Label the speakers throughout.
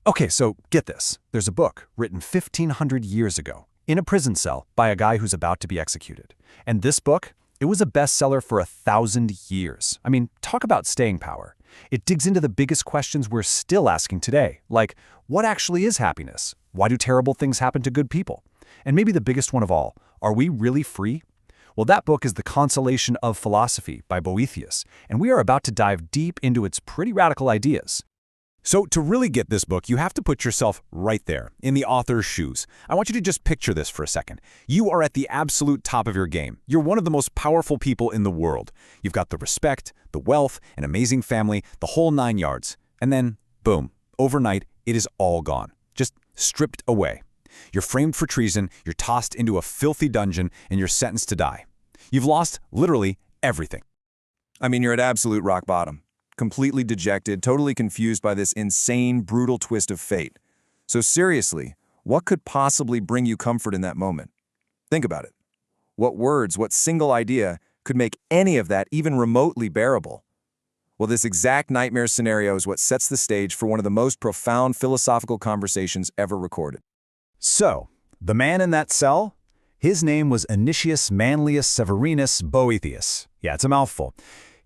Speaker 1: Okay, so get this. There's a book written 1,500 years ago in a prison cell by a guy who's about to be executed. And this book, it was a bestseller for 1,000 years. I mean, talk about staying power. It digs into the biggest questions we're still asking today, like what actually is happiness? Why do terrible things happen to good people? And maybe the biggest one of all, are we really free? Well, that book is The Consolation of Philosophy by Boethius, and we are about to dive deep into its pretty radical ideas.
Speaker 2: So to really get this book, you have to put yourself right there, in the author's shoes. I want you to just picture this for a second. You are at the absolute top of your game. You're one of the most powerful people in the world. You've got the respect, the wealth, an amazing family, the whole 9 yards. And then, boom, overnight, it is all gone. Just stripped away. You're framed for treason, you're tossed into a filthy dungeon, and you're sentenced to die. You've lost, literally, everything.
Speaker 3: I mean, you're at absolute rock bottom. Completely dejected, totally confused by this insane, brutal twist of fate. So seriously, what could possibly bring you comfort in that moment? Think about it. What words, what single idea could make any of that even remotely bearable? Well, this exact nightmare scenario is what sets the stage for one of the most profound philosophical conversations ever recorded.
Speaker 1: So, the man in that cell? His name was Anicius Manlius Severinus Boethius. Yeah, it's a mouthful.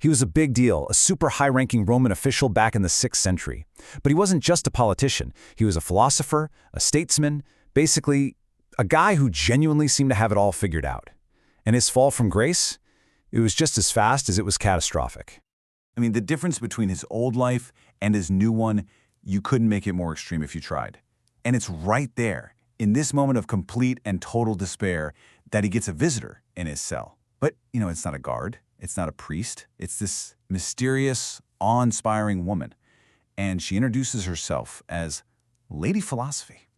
Speaker 1: He was a big deal, a super high-ranking Roman official back in the 6th century. But he wasn't just a politician. He was a philosopher, a statesman, basically a guy who genuinely seemed to have it all figured out. And his fall from grace? It was just as fast as it was catastrophic.
Speaker 4: I mean, the difference between his old life and his new one, you couldn't make it more extreme if you tried. And it's right there, in this moment of complete and total despair, that he gets a visitor in his cell. But, it's not a guard. It's not a priest. It's this mysterious, awe-inspiring woman. And she introduces herself as Lady Philosophy.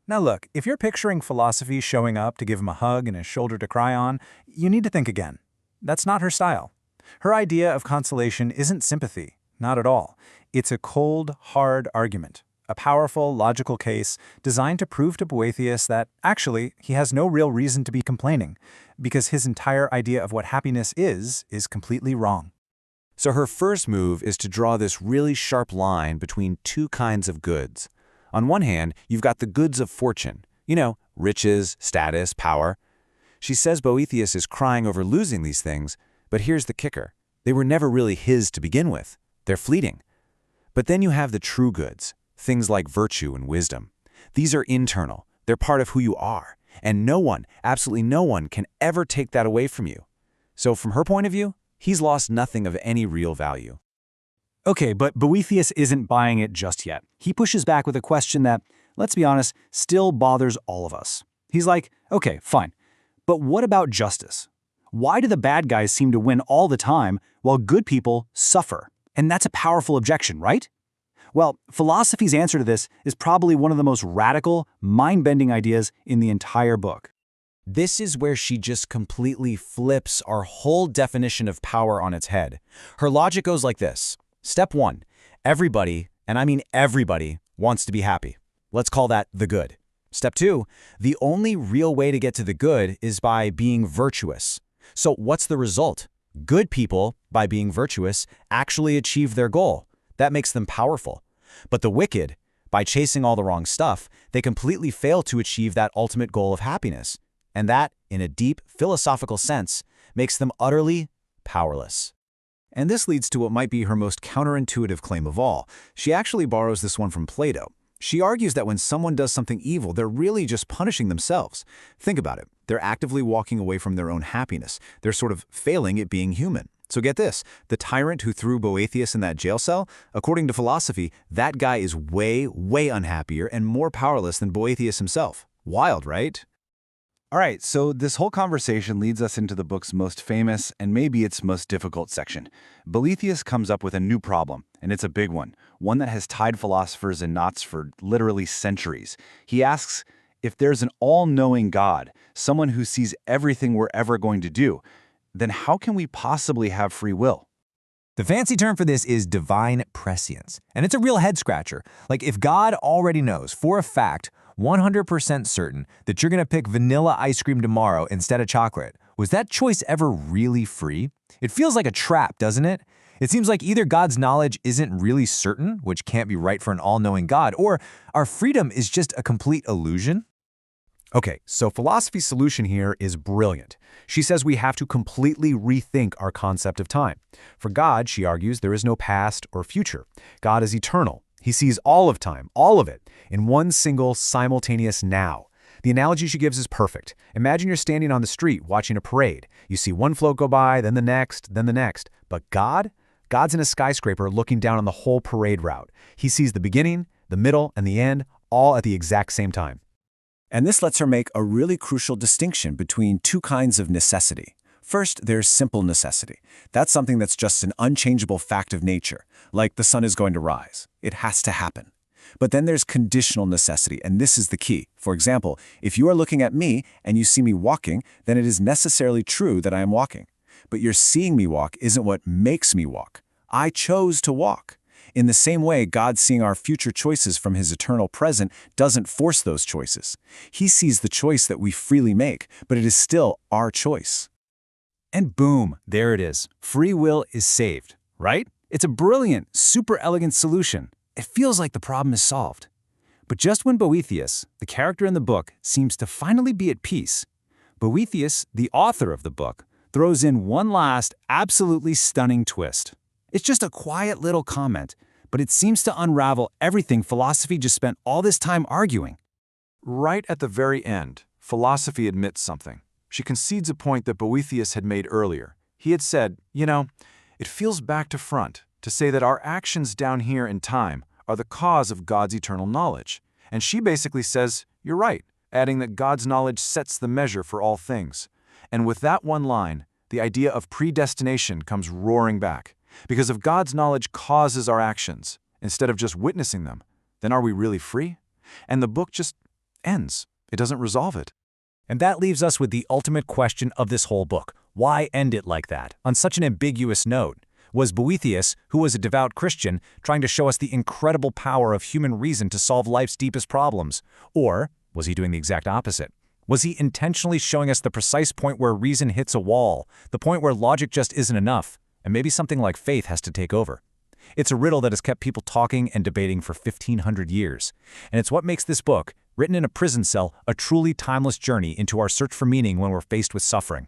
Speaker 5: Now look, if you're picturing philosophy showing up to give him a hug and a shoulder to cry on, you need to think again. That's not her style. Her idea of consolation isn't sympathy, not at all. It's a cold, hard argument, a powerful, logical case designed to prove to Boethius that, actually, he has no real reason to be complaining, because his entire idea of what happiness is completely wrong.
Speaker 2: So her first move is to draw this really sharp line between two kinds of goods. On one hand, you've got the goods of fortune, riches, status, power. She says Boethius is crying over losing these things, but here's the kicker. They were never really his to begin with. They're fleeting. But then you have the true goods, things like virtue and wisdom. These are internal. They're part of who you are. And no one, absolutely no one, can ever take that away from you. So from her point of view, he's lost nothing of any real value.
Speaker 5: Okay, but Boethius isn't buying it just yet. He pushes back with a question that, let's be honest, still bothers all of us. He's like, okay, fine, but what about justice? Why do the bad guys seem to win all the time while good people suffer? And that's a powerful objection, right? Well, philosophy's answer to this is probably one of the most radical, mind-bending ideas in the entire book.
Speaker 2: This is where she just completely flips our whole definition of power on its head. Her logic goes like this. Step 1, everybody, and I mean everybody, wants to be happy. Let's call that the good. Step 2, the only real way to get to the good is by being virtuous. So what's the result? Good people, by being virtuous, actually achieve their goal. That makes them powerful. But the wicked, by chasing all the wrong stuff, they completely fail to achieve that ultimate goal of happiness. And that, in a deep philosophical sense, makes them utterly powerless.
Speaker 1: And this leads to what might be her most counterintuitive claim of all. She actually borrows this one from Plato. She argues that when someone does something evil, they're really just punishing themselves. Think about it. They're actively walking away from their own happiness. They're sort of failing at being human. So get this, the tyrant who threw Boethius in that jail cell, according to philosophy, that guy is way, way unhappier and more powerless than Boethius himself. Wild, right? All right, so this whole conversation leads us into the book's most famous and maybe its most difficult section. Boethius comes up with a new problem, and it's a big one that has tied philosophers in knots for literally centuries. He asks, if there's an all-knowing God, someone who sees everything we're ever going to do, then how can we possibly have free will?
Speaker 6: The fancy term for this is divine prescience, and it's a real head-scratcher. Like, if God already knows for a fact 100% certain that you're going to pick vanilla ice cream tomorrow instead of chocolate, was that choice ever really free? It feels like a trap, doesn't it? It seems like either God's knowledge isn't really certain, which can't be right for an all-knowing God, or our freedom is just a complete illusion.
Speaker 2: Okay, so philosophy's solution here is brilliant. She says we have to completely rethink our concept of time. For God, she argues, there is no past or future. God is eternal. He sees all of time, all of it, in one single simultaneous now. The analogy she gives is perfect. Imagine you're standing on the street watching a parade. You see one float go by, then the next, then the next. But God's in a skyscraper looking down on the whole parade route. He sees the beginning, the middle, and the end, all at the exact same time.
Speaker 1: And this lets her make a really crucial distinction between two kinds of necessity. First, there's simple necessity. That's something that's just an unchangeable fact of nature, like the sun is going to rise. It has to happen. But then there's conditional necessity, and this is the key. For example, if you are looking at me and you see me walking, then it is necessarily true that I am walking. But your seeing me walk isn't what makes me walk. I chose to walk. In the same way, God seeing our future choices from his eternal present doesn't force those choices. He sees the choice that we freely make, but it is still our choice.
Speaker 2: And boom, there it is. Free will is saved, right? It's a brilliant, super elegant solution. It feels like the problem is solved. But just when Boethius, the character in the book, seems to finally be at peace, Boethius, the author of the book, throws in one last, absolutely stunning twist. It's just a quiet little comment, but it seems to unravel everything philosophy just spent all this time arguing.
Speaker 5: Right at the very end, philosophy admits something. She concedes a point that Boethius had made earlier. He had said, it feels back to front to say that our actions down here in time are the cause of God's eternal knowledge. And she basically says, you're right, adding that God's knowledge sets the measure for all things. And with that one line, the idea of predestination comes roaring back. Because if God's knowledge causes our actions, instead of just witnessing them, then are we really free? And the book just ends. It doesn't resolve it.
Speaker 2: And that leaves us with the ultimate question of this whole book. Why end it like that, on such an ambiguous note? Was Boethius, who was a devout Christian, trying to show us the incredible power of human reason to solve life's deepest problems? Or was he doing the exact opposite? Was he intentionally showing us the precise point where reason hits a wall, the point where logic just isn't enough, and maybe something like faith has to take over? It's a riddle that has kept people talking and debating for 1,500 years. And it's what makes this book, written in a prison cell, a truly timeless journey into our search for meaning when we're faced with suffering.